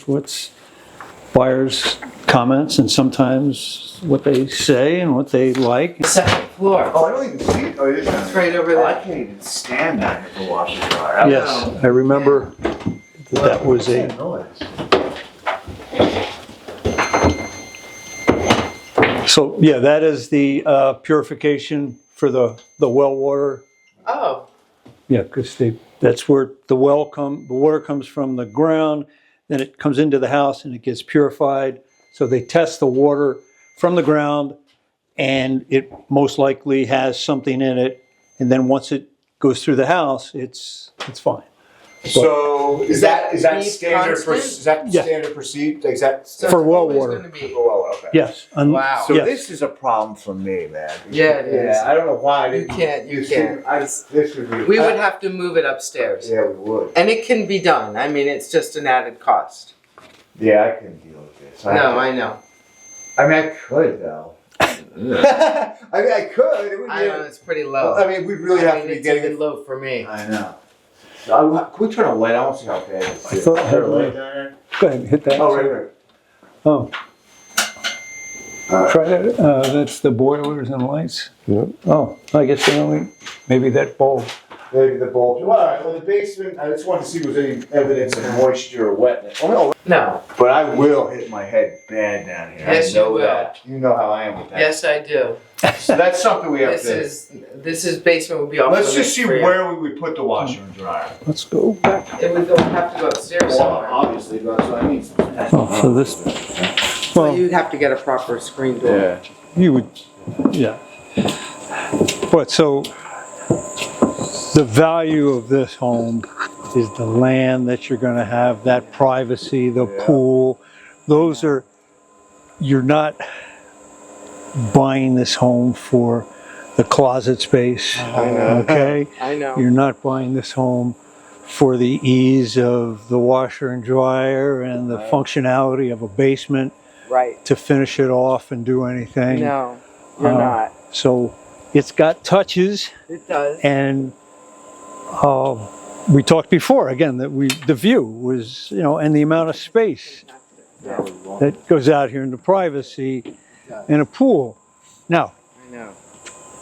What's buyers' comments and sometimes what they say and what they like. Second floor. Oh, I don't even see it. Oh, it is. It's right over there. I can't even stand that at the washer dryer. Yes, I remember that was a. So yeah, that is the purification for the well water. Oh. Yeah, because that's where the water comes from the ground, then it comes into the house and it gets purified. So they test the water from the ground, and it most likely has something in it. And then once it goes through the house, it's fine. So is that standard constant? standard procedure? Is that For well water. for well water? Okay. Yes. Wow. So yes. this is a problem for me, man. Yeah, it is. I don't know why. You can't. This would be. We would have to move it upstairs. Yeah, we would. And it can be done. I mean, it's just an added cost. Yeah, I couldn't deal with this. I know. I mean, I could though. I mean, I could. It would I know, it's pretty low. I mean, we really have to be it's getting even it. low for me. I know. So can we turn a light? I want to see how bad it is. I thought I had a light. Go ahead, hit that. Oh, right. Oh. Try that. That's the boilers and lights. Yeah. Oh, I guess they only, maybe that bulb. Maybe the bulb. Well, all right. Well, the basement. I just wanted to see if there was any evidence of moisture or wetness. Oh no. No. But I will hit my head bad down here. Yes, I know you will. that. You know how I am with that. Yes, I do. So that's something we have This is basement would be off. Let's just see for you. where we would put the washer and dryer. Let's go back. It would have to go upstairs Well, somewhere. obviously, that's what I mean. Oh, so this, Well, well, you'd have to get a proper screen door. Yeah. you would, yeah. But so, the value of this home is the land that you're gonna have, that privacy, the pool. Those are, you're not buying this home for the closet space, I know. okay? I know. You're not buying this home for the ease of the washer and dryer and the functionality of a basement Right. to finish it off and do anything. No, you're not. So it's got touches, It does. and we talked before again that the view was, and the amount of space that goes out here in the privacy and a pool. Now, I know.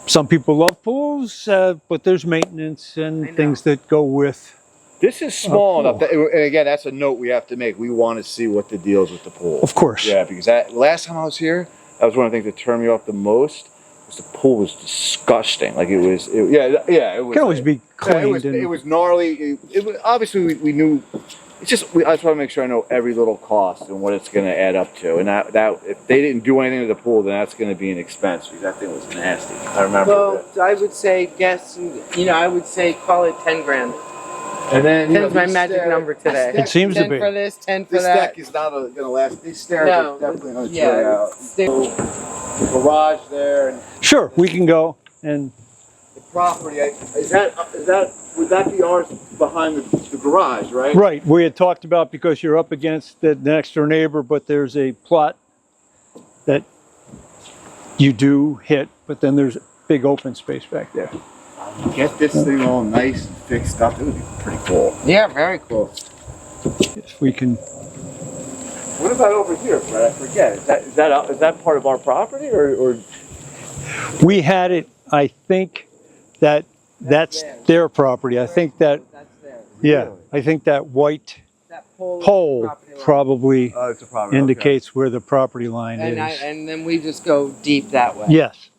some people love pools, but there's maintenance and things that go with. This is small enough that, and again, that's a note we have to make. We want to see what the deal is with the pool. Of course. Yeah, because that last time I was here, that was one of the things that turned me off the most. Was the pool was disgusting. Like it was. It was. Can always be cleaned. It was gnarly. It was obviously we knew. It's just I just want to make sure I know every little cost and what it's going to add up to. And that if they didn't do anything to the pool, then that's going to be an expense because that thing was nasty. I remember. Well, I would say guess. I would say call it 10 grand. And then 10's my magic number today. It seems to 10 be. for this, 10 for this that. deck is not going to last. These stairs No, are definitely going to yeah, tear out. The garage there and Sure, we can go and. the property. Would that be ours behind the garage, right? Right, we had talked about because you're up against the next door neighbor, but there's a plot that you do hit, but then there's big open space back there. Get this thing all nice and fixed up. It would be pretty cool. Yeah, very cool. If we can, What about over here, Brett? I forget. Is that part of our property or? we had it, I think that's their property. I think that, That's there. yeah, I think that white That pole pole probably Oh, it's a property. indicates where the property line is. and then we just go deep that way. Yes,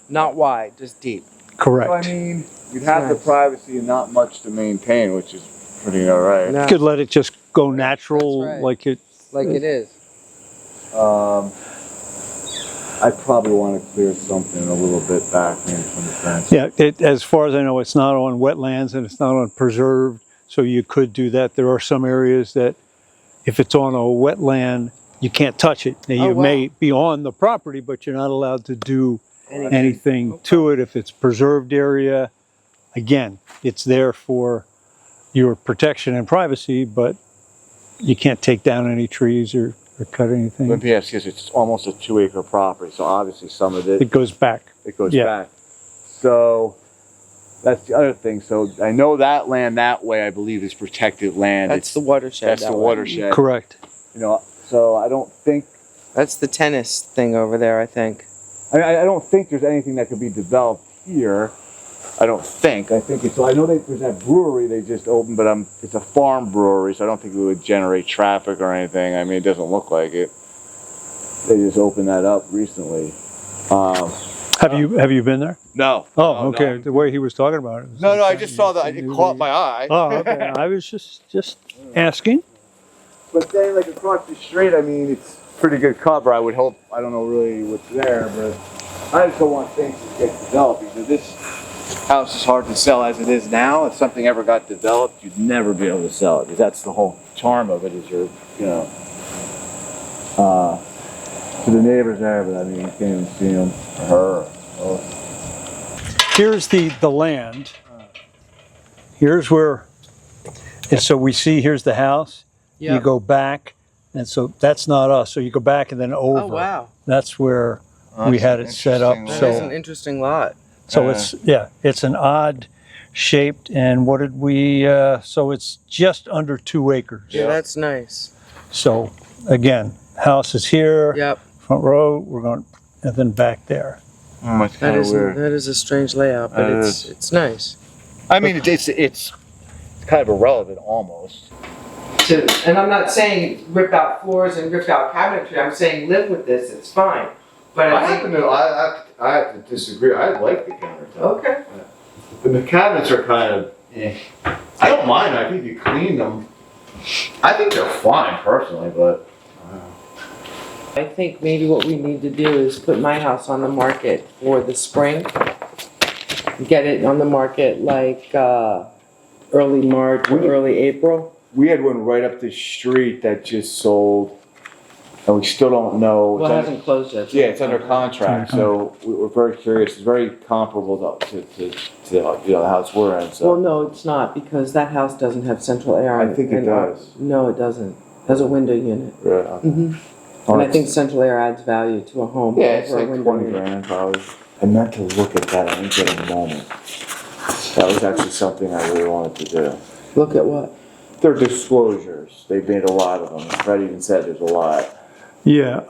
Not wide, just deep. correct. Well, I mean, you'd have the Nice. privacy and not much to maintain, which is pretty all right. No, You could let it just go natural, That's right. like it. like it is. I probably want to clear something a little bit back maybe from the fence. Yeah, as far as I know, it's not on wetlands and it's not on preserved, so you could do that. There are some areas that if it's on a wetland, you can't touch it. Now, you may be on the property, but you're not allowed to do anything to it. If it's preserved area, again, it's there for your protection and privacy, but you can't take down any trees or cut anything. But yes, because it's almost a 2-acre property, so obviously some of It goes back. it goes yeah. back. So That's the other thing. So I know that land that way, I believe, is protected land. That's the watershed. That's the that way. watershed. Correct. You know, so I don't think. That's the tennis thing over there, I think. I don't think there's anything that could be developed here. I don't think. I think it's. I know there's that brewery they just opened, but it's a farm brewery, so I don't think it would generate traffic or anything. I mean, it doesn't look like it. They just opened that up recently. Have you been there? No. Oh, No, okay. no. The way he was talking about it. No, I just saw that. It caught my eye. Oh, okay. I was just asking. But then, like across the street, I mean, it's pretty good cover. I would hope. I don't know really what's there, but I just don't want things to get developed because this house is hard to sell as it is now. If something ever got developed, you'd never be able to sell it because that's the whole charm of it. Is your, to the neighbors there, but I mean, you can't even see them or her. Or, Here's the land. Here's where, and so we see here's the house. Yeah. You go back, and so that's not us. So you go back and then over. Oh wow. That's where we had it set up. That So is an interesting lot. so it's an odd shaped, and what did we? So it's just under 2 acres. Yeah, that's nice. So again, house is here. Yep. Front row. We're going, and then back there. it's That kind of is weird. that is a strange layout, but It it's nice. I mean, it's kind of irrelevant almost. And I'm not saying rip out floors and rip out cabinetry. I'm saying live with this. It's fine. But I I happen think to, I have to disagree. I like the countertop. okay. The cabinets are kind of, I don't mind. I think you clean them. I think they're fine personally, but. I think maybe what we need to do is put my house on the market for the spring. Get it on the market like early March or early April. We had one right up the street that just sold, and we still don't know. Well, it hasn't closed yet. Yeah, it's under contract, so we're very curious. It's very comparable to the house we're in. So Well, no, it's not because that house doesn't have central air. I think it does. No, it doesn't. It has a window unit. Yeah, okay. hmm And I think central air adds value to a home. Yeah, it's over a like window 20 unit. grand probably. I meant to look at that. I didn't get a moment. That was actually something I really wanted to do. Look at what? Their disclosures. They made a lot of them. Fred even said there's a lot. Yeah.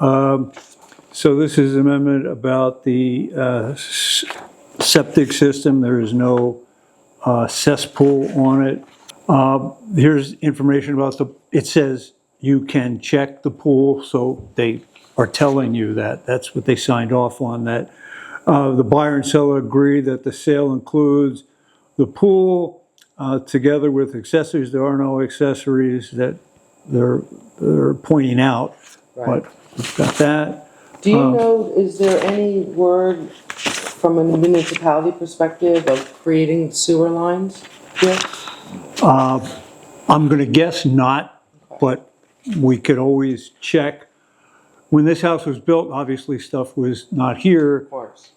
So this is an amendment about the septic system. There is no cesspool on it. Here's information about it says you can check the pool, so they are telling you that. That's what they signed off on, that the buyer and seller agree that the sale includes the pool together with accessories. There are no accessories that they're pointing out, Right. but we've got that. Do you know, is there any word from a municipality perspective of creating sewer lines here? I'm going to guess not, but we could always check. When this house was built, obviously stuff was not here. Of course.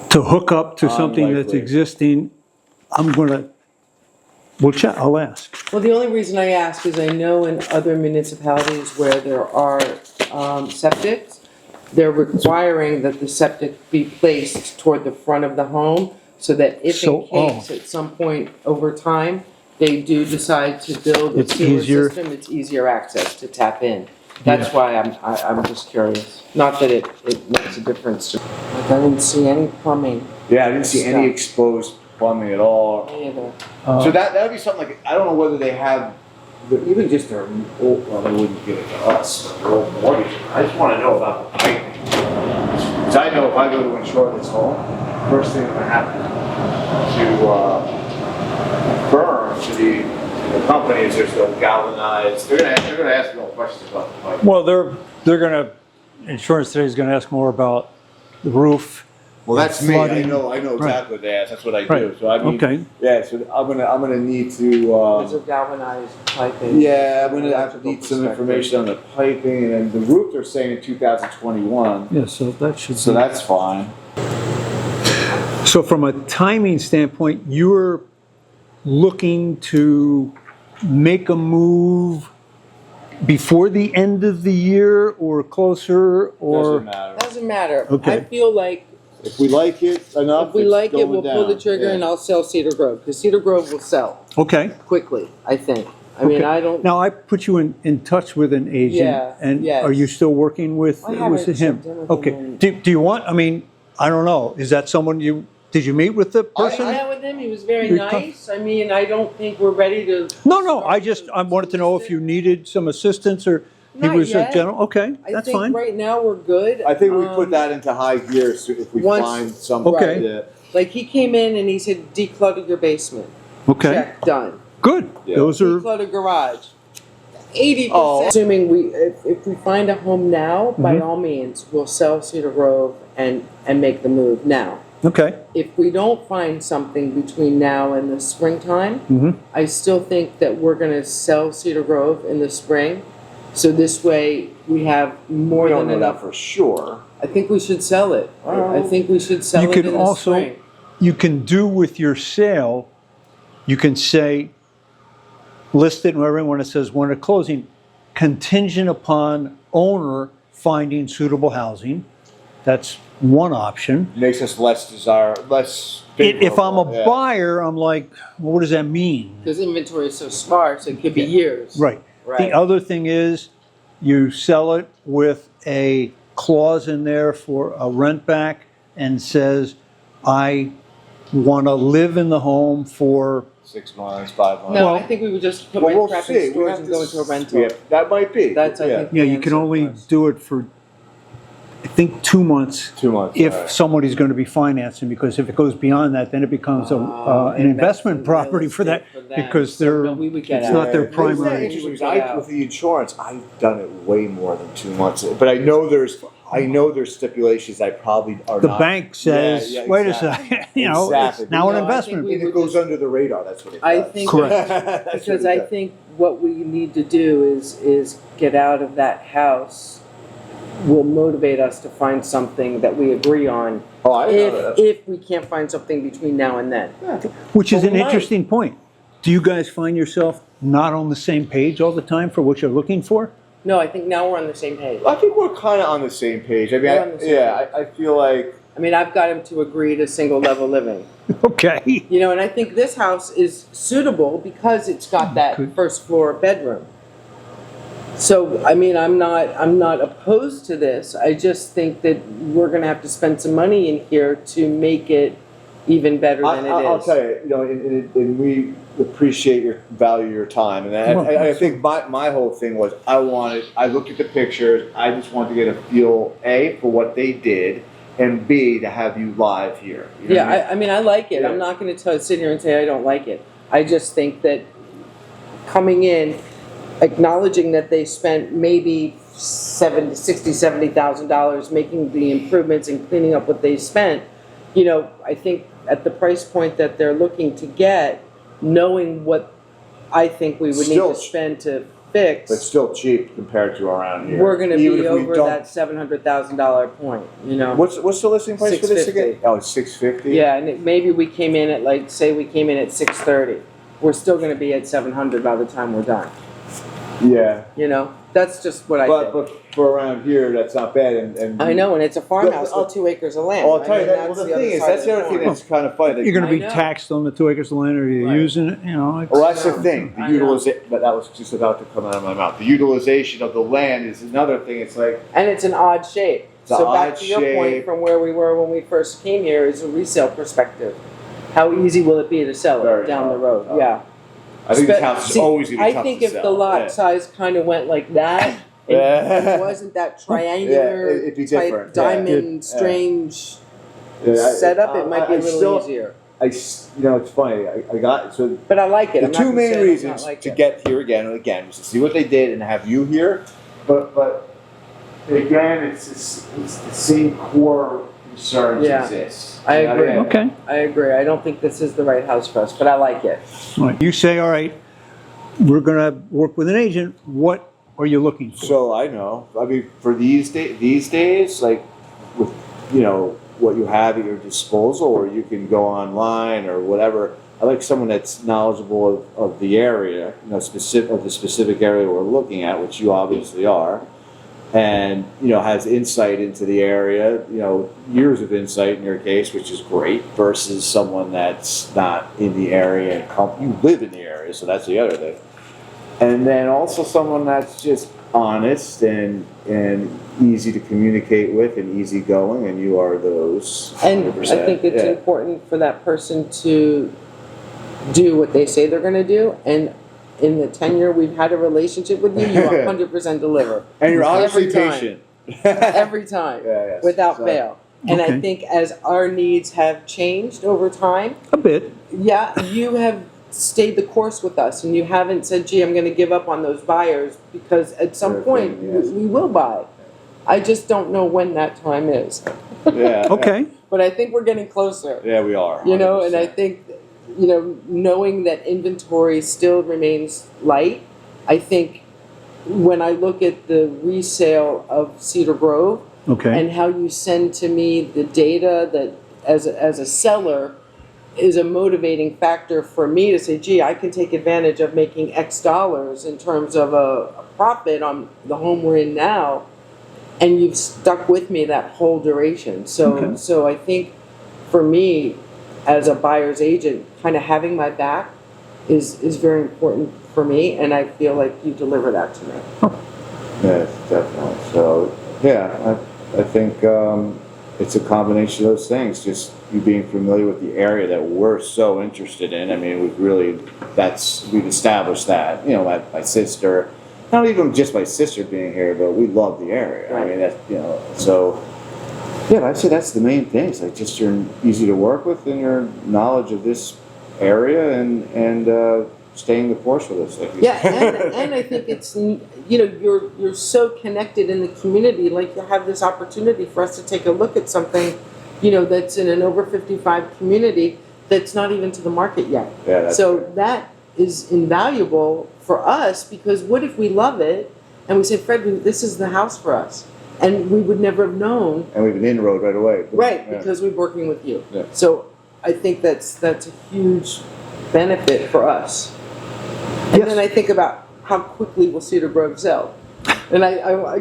To hook up to something that's Unlikely. existing, we'll check, I'll ask. Well, the only reason I ask is I know in other municipalities where there are septics, they're requiring that the septic be placed toward the front of the home so that if in case at some point over time, they do decide to build a It's sewer easier. system, it's easier access to tap in. That's why I'm just curious. Not that it makes a difference to me. Like I didn't see any plumbing Yeah, I didn't see any exposed plumbing at all. either. So that would be something like, I don't know whether they have, even just their old, well, they wouldn't give it to us, but their old mortgage. I just want to know about the piping. Because I know if I go to insure this home, first thing that happen to firm, to the company is there's no galvanized, they're gonna ask me all questions about the pipe. Well, they're going to, insurance today is going to ask more about the roof. Well, that's me. I Flooding. know exactly what they ask. That's what I do. Right. So I mean, Okay. yeah. So I'm gonna need to. There's a galvanized piping. Yeah, I'm gonna have to Electrical need some perspective. information on the piping and then the roof. They're saying in 2021, Yeah, so that should so be. that's fine. So from a timing standpoint, you're looking to make a move before the end of the year or closer, or? Doesn't matter. Doesn't matter. Okay. I feel like If we like it enough, If we it's like it, going we'll pull the down. trigger Yeah. and I'll sell Cedar Grove, because Cedar Grove will sell Okay. quickly, I think. I mean, Okay. I don't, Now, I put you in touch with an agent. Yeah, And yes. are you still working with, I haven't was it him? checked in with Okay. him. Do you want, I mean, I don't know, is that someone did you meet with the I person? met with him, he was very Good com- nice. I mean, I don't think we're ready to. No, I wanted to know if you needed some assistance or he Not was a yet. general, okay, I that's think fine. right now we're good. I think we put that into high gear so if we Once- find something. Okay. Yeah. Like, he came in and he said, declutter your basement. Okay, Check, done. good. Yeah. Those are, Declutter garage. 80%. Oh. Assuming if we find a home now, by Mhm. all means, we'll sell Cedar Grove and make the move now. okay. If we don't find something between now and the springtime, Mm-hmm. I still think that we're gonna sell Cedar Grove in the spring. So this way, we have more We don't than know that enough. for sure. I think we should sell it. I think we should sell You it could in the also, spring. you can do with your sale, you can say, list it wherever when it says when at closing, contingent upon owner finding suitable housing. That's one option. Makes us less less. If I'm a favorable, yeah. buyer, I'm like, well, what does that mean? Because inventory is so sparse, it could be years. Right. Right. The other thing is you sell it with a clause in there for a rent back and says, I want to live in the home for, 6 months, 5 months. No, Well- I think we would just put Well, my we'll crap see. in We storage have and to go into a s- rental. Yeah, that might be. That's, I yeah. think, yeah, the you can answer only was. do it for, I think, 2 months. 2 months. If alright. somebody's going to be financing, because if it goes beyond that, then it becomes an investment property for that, because they're, No, we would get it's out. not their Isn't that primary. interesting? We 'Cause would get out. with the insurance, I've done it way more than 2 months. But I know there's stipulations I probably are The not. bank says, Yeah, yeah, wait a exactly. second, you know, Exactly. it's now an No, I think investment. we And it would goes just- under the radar. That's what it does. I think- Correct. That's what Because it I does. think what we need to do is get out of that house will motivate us to find something that we agree on. Oh, I know that. If we can't find something between now and then. Which is Well, an we might. interesting point. Do you guys find yourself not on the same page all the time for what you're looking for? No, I think now we're on the same page. I think we're kind of on the same page. I mean, We're on the same I feel like I mean, I've got him to agree to single level living. Okay. You know, and I think this house is suitable because it's got that Good. first floor bedroom. So, I mean, I'm not opposed to this. I just think that we're gonna have to spend some money in here to make it even better than it is. I'll tell you, and we appreciate value your time, and Well, I think my whole thing was I looked at the pictures, I just wanted to get a feel A for what they did, and B to have you live here. You know Yeah, what I mean? I mean, I like it. Yeah. I'm not gonna sit here and say I don't like it. I just think that coming in, acknowledging that they spent maybe $70,000 making the improvements and cleaning up what they spent, you know, I think at the price point that they're looking to get, knowing what I think we would need Still to spend to fix, But still cheap compared to around here. we're gonna Even be if we over don't- that $700,000 point, you know? What's the listing price for this again? 650. Oh, it's 650. Yeah, and maybe we came in at, like, say we came in at 630. We're still gonna be at 700 by the time we're done, Yeah. you know? That's just what I But think. but for around here, that's not bad. And I know, and it's a farmhouse I'll- with 2 acres of land. Well, I'll tell I you mean, that. Well, that's the thing is, side that's of the other thing coin. that's kind of funny. that- You're going to be I know. taxed on the 2 acres of land, or you're Right. using it, you know. Well, that's the No, thing. I The know. utilization. But that was just about to come out of my mouth. The utilization of the land is another thing. It's like And it's an odd shape. It's an So back odd to your point shape. from where we were when we first came here is a resale perspective. How easy will it be to sell it Very down the hard. road? Yeah. I think this Spe- house is see, always going to be I tough think to if sell. the lot Yeah. size kind of went like that, and Yeah. it wasn't that triangular Yeah, it'd be different. type Yeah. diamond Yeah. strange Yeah, setup, it might be a little still, easier. it's funny. I got so But I like it. the I'm not two gonna main say I don't reasons not like to it. get here again and again was to see what they did and have you here, but again, it's the same core concerns Yeah. exist. I You know what agree. mean? Okay. I agree. I don't think this is the right house for us, but I like it. All right. You say, all right, we're going to work with an agent. What are you looking for? So I know. I mean, for these days, like with what you have at your disposal, or you can go online or whatever. I like someone that's knowledgeable of the area, of the specific area we're looking at, which you obviously are. and, has insight into the area, years of insight in your case, which is great, versus someone that's not in the area and you live in the area, so that's the other thing. And then also someone that's just honest and easy to communicate with and easygoing, and you are those. And 100%. I think it's important for that person to do what they say they're going to do. And in the tenure we've had a relationship with you, you 100% deliver. And you're obviously Every time. patient. Every time, Yeah, without so- fail. And I Okay. think as our needs have changed over time, A bit. yeah, you have stayed the course with us, and you haven't said, gee, I'm going to give up on those buyers, because at some Sure point thing, yes. we will buy. I just don't know when that time is. Yeah. Okay. But I think we're getting closer. Yeah, we are. And I 100%. think, knowing that inventory still remains light, I think when I look at the resale of Cedar Grove Okay. and how you send to me the data that as a seller is a motivating factor for me to say, gee, I can take advantage of making X dollars in terms of a profit on the home we're in now. And you've stuck with me that whole duration. So, Okay. so I think for me, as a buyer's agent, kind of having my back is very important for me, and I feel like you deliver that to me. Yes, definitely. So, yeah, I think it's a combination of those things. Just you being familiar with the area that we're so interested in. I mean, we've established that. My sister, not even just my sister being here, but we love the area. I mean, so. Yeah, I'd say that's the main thing. It's like just you're easy to work with and your knowledge of this area and staying the course with us. Like you Yeah, said. and I think it's you're so connected in the community. Like, you have this opportunity for us to take a look at something, that's in an over 55 community that's not even to the market yet. Yeah, that's So right. that is invaluable for us, because what if we love it and we say, Fred, this is the house for us, and we would never have known. And we've been inroad right away. Right, Yeah. because we're working with you. Yeah. So I think that's a huge benefit for us. And Yes. then I think about how quickly will Cedar Grove sell. And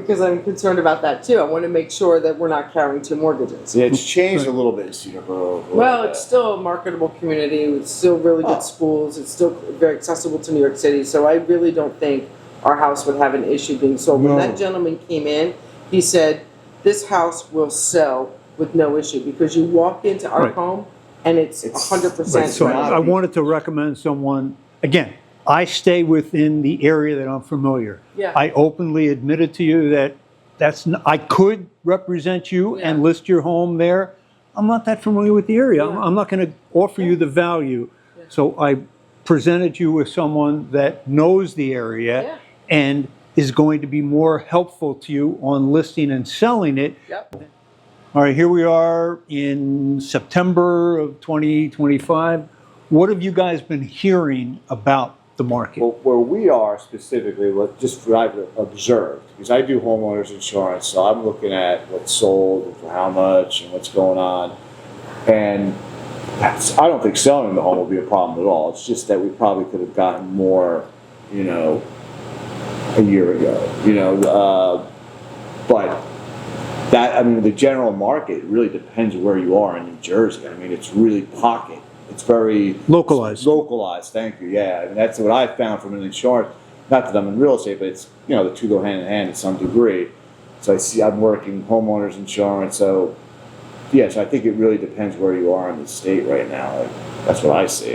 because I'm concerned about that too. I want to make sure that we're not carrying two mortgages. Yeah, it's changed a little bit in Cedar Grove. Well, it's still a marketable community. It's still really good schools. It's still very accessible to New York City. So I really don't think our house would have an issue being sold. When No. that gentleman came in, he said, this house will sell with no issue, because you walk into our Right. home and it's It's- 100%. Right, so I wanted to recommend someone, again, I stay within the area that I'm familiar. Yeah. I openly admitted to you that I could represent you Yeah. and list your home there. I'm not that familiar with the area. Yeah. I'm not going to offer you the value. Yeah. So I presented you with someone that knows the area Yeah. and is going to be more helpful to you on listing and selling it. Yep. All right, here we are in September of 2025. What have you guys been hearing about the market? Well, where we are specifically, just what I've observed, because I do homeowners insurance, so I'm looking at what's sold and for how much and what's going on. And I don't think selling the home will be a problem at all. It's just that we probably could have gotten more, a year ago, but the general market really depends where you are in New Jersey. I mean, it's really pocket. It's very Localized. Localized, thank you. Yeah, and that's what I found from an insurance. Not that I'm in real estate, but it's the two go hand in hand to some degree. So I'm working homeowners insurance. So yes, I think it really depends where you are in the state right now. That's what I see.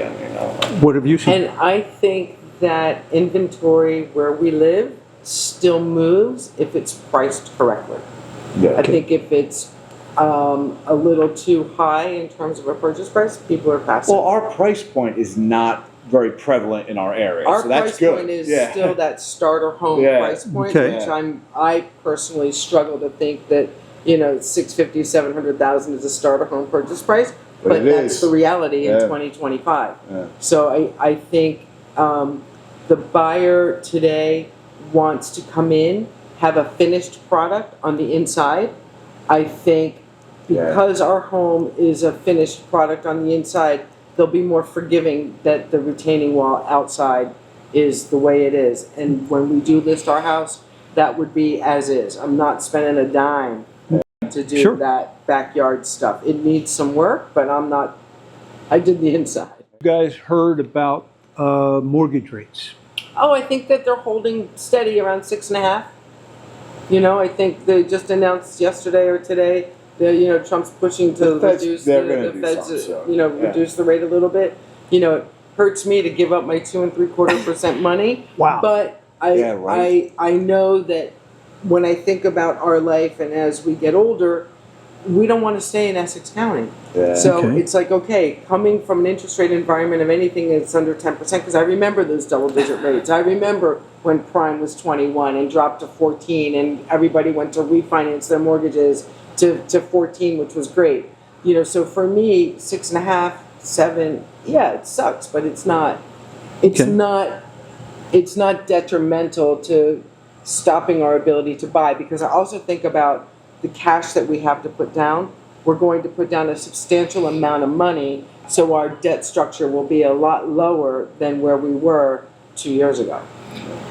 What have you seen? And I think that inventory where we live still moves if it's priced correctly. Yeah. I think if it's a little too high in terms of a purchase price, people are passing. Well, our price point is not very prevalent in our area, Our so that's price good. point is Yeah. still that starter home Yeah. price point, Okay. which I personally struggle to think that $650,000, $700,000 is a starter home purchase price, But but it that's is. the reality in Yeah. 2025. Yeah. So I think the buyer today wants to come in, have a finished product on the inside. I think because our home is a finished product on the inside, they'll be more forgiving that the retaining wall outside is the way it is. And when we do list our house, that would be as is. I'm not spending a dime to do Sure. that backyard stuff. It needs some work, but I did the inside. You guys heard about mortgage rates? Oh, I think that they're holding steady around 6.5. You know, I think they just announced yesterday or today that, you know, Trump's pushing to The Feds- reduce they're the gonna do Feds, something soon. you know, Yeah. reduce the rate a little bit. You know, it hurts me to give up my 2.75% money. Wow. But Yeah, right. I know that when I think about our life and as we get older, we don't want to stay in Essex County. Yeah. So Okay. it's like, okay, coming from an interest rate environment of anything that's under 10%, because I remember those double-digit rates. I remember when prime was 21 and dropped to 14, and everybody went to refinance their mortgages to 14, which was great. You know, so for me, 6.5, 7, yeah, it sucks, but it's not detrimental to stopping our ability to buy, because I also think about the cash that we have to put down. We're going to put down a substantial amount of money, so our debt structure will be a lot lower than where we were 2 years ago.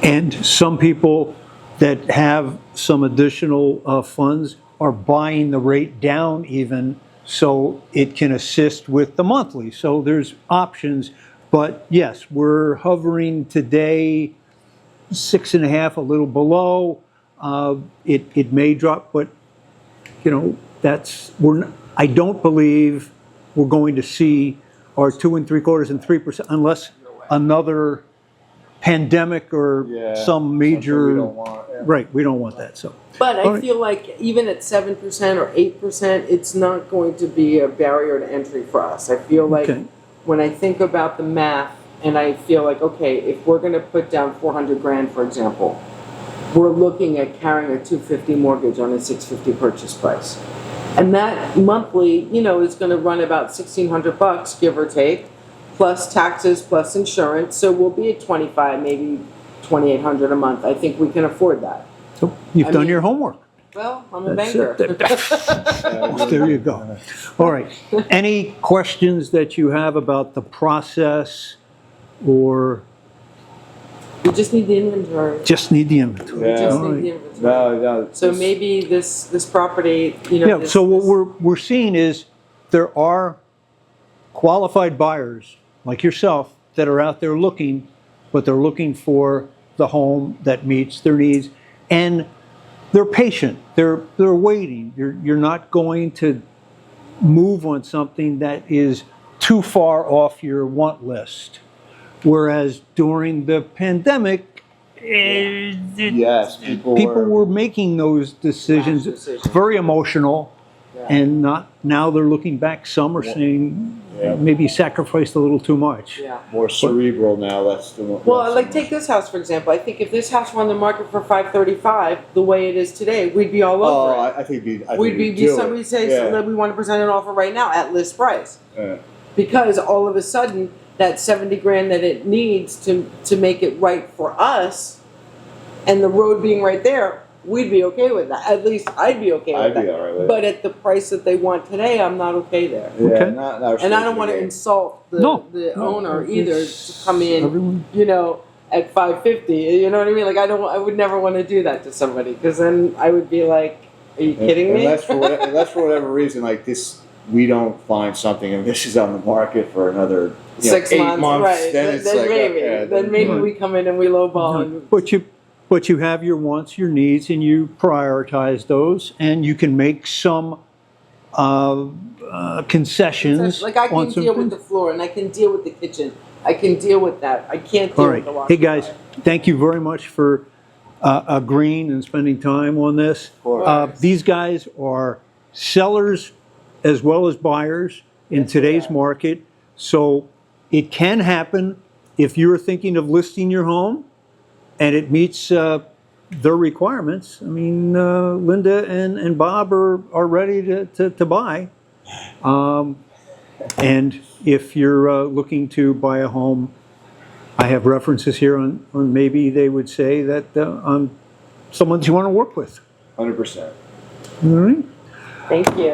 And some people that have some additional funds are buying the rate down even, so it can assist with the monthly. So there's options. But yes, we're hovering today 6.5, a little below. It may drop, but you know, I don't believe we're going to see our 2 3/4 and 3% unless another pandemic or some major. We don't want, yeah. Right, we don't want that. So, But All I right. feel like even at 7% or 8%, it's not going to be a barrier to entry for us. I feel like Okay. when I think about the math, and I feel like, okay, if we're going to put down 400 grand, for example, we're looking at carrying a 250 mortgage on a 650 purchase price. And that monthly, you know, is going to run about $1,600, give or take, plus taxes, plus insurance. So we'll be at 25, maybe 2,800 a month. I think we can afford that. so you've I done mean- your homework. Well, I'm a That's banker. it. There you go. All right. Any questions that you have about the process, or We just need the inventory. just need the inventory? We just All need the right. inventory. No. So maybe this property, you know. Yeah, this- so what this- we're seeing is there are qualified buyers like yourself that are out there looking, but they're looking for the home that meets their needs, and they're patient. They're waiting. You're not going to move on something that is too far off your want list. Whereas during the pandemic, Yes, people were making those decisions. Rash decisions. Very emotional, Yeah. and now they're looking back. Some are saying maybe sacrificed a little too much. Yeah. more cerebral now. That's the one. Well, like take this house for example. I think if this house were on the market for 535, the way it is today, we'd be all Oh, over it. I think We'd be somebody say that we want to present an offer right now at list price, because all of a sudden that 70 grand that it needs to make it right for us, and the road being right there, we'd be okay with that. At least I'd be okay with I'd that. be all right with it. But at the price that they want today, I'm not okay there. Okay. And I don't want to insult the No. owner No, either it's- to come in, everyone- you know, at 550. You know what I mean? Like I would never want to do that to somebody, because then I would be like, "Are you kidding me?" Unless for whatever reason, like this, we don't find something, and this is on the market for another 6 8 months, months. right? Then it's Then like, maybe, then maybe Right. we come in and we lowball. And, But you have your wants, your needs, and you prioritize those, and you can make some concessions. like I on can some deal with things. the floor, and I can deal with the kitchen. I can deal with that. I can't deal All with right. the washer. Hey guys, thank you very much for agreeing and spending time on this. course. These guys are sellers as well as buyers in today's market, so it can happen if you're thinking of listing your home and it meets their requirements. I mean, Linda and Bob are ready to buy. And if you're looking to buy a home, I have references here on maybe they would say that on someone you want to work with. 100%. All right. Thank you.